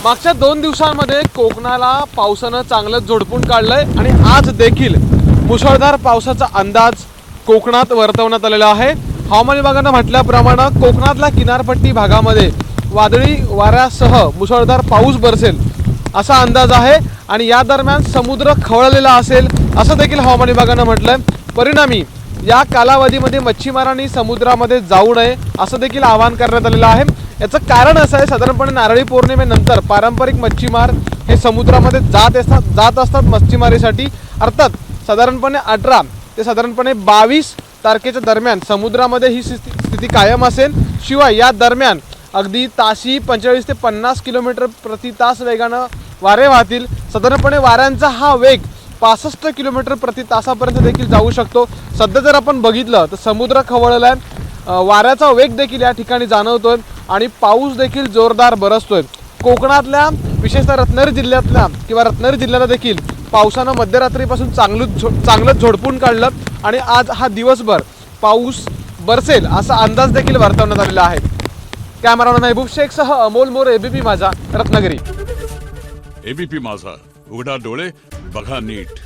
मागच्या 2 दिवसांमध्ये कोकणाला पावसानं चांगलं झोडपून काढलंय आणि आज देखील मुसळधार पावसाचा अंदाज कोकणात वर्तवण्यात आलेला आहे। हवामान विभागानं म्हटल्याप्रमाणे कोकणातल्या किनारपट्टी भागामध्ये वादळी वाऱ्यासह मुसळधार पाऊस बरसेल असा अंदाज आहे आणि या दरम्यान समुद्र खवळलेला असेल असं देखील हवामान विभागानं म्हटलंय। परिणामी या कालावधीमध्ये मच्छीमारांनी समुद्रामध्ये जाऊ नये असं देखील आवाहन करण्यात आलेलं आहे। याचं कारण असं आहे, साधारणपणे नारळी पौर्णिमेनंतर पारंपरिक मच्छीमार हे समुद्रामध्ये जात असतात मच्छीमारीसाठी। अर्थात साधारणपणे 18 ते साधारणपणे 22 तारखेच्या दरम्यान समुद्रामध्ये ही स्थिती कायम असेल। शिवाय या दरम्यान अगदी ताशी 45 ते 50 किलोमीटर प्रति तास वेगानं वारे वाहतील। साधारणपणे वाऱ्यांचा हा वेग 65 किलोमीटर प्रति तासापर्यंत देखील जाऊ शकतो। सध्या जर आपण बघितलं तर समुद्र खवळलेला आहे, वाऱ्याचा वेग देखील या ठिकाणी जाणवतोय आणि पाऊस देखील जोरदार बरसतोय। कोकणातल्या विशेषतः रत्नागिरी जिल्ह्याला देखील पावसानं मध्यरात्रीपासून चांगलं झोडपून काढलं आणि आज हा दिवसभर पाऊस बरसेल असा अंदाज देखील वर्तवण्यात आलेला आहे। कॅमेरामॅन महबूब शेखसह अमोल मोरे, एबीपी माझा, रत्नागिरी। एबीपी माझा, उघडा डोळे बघा नीट।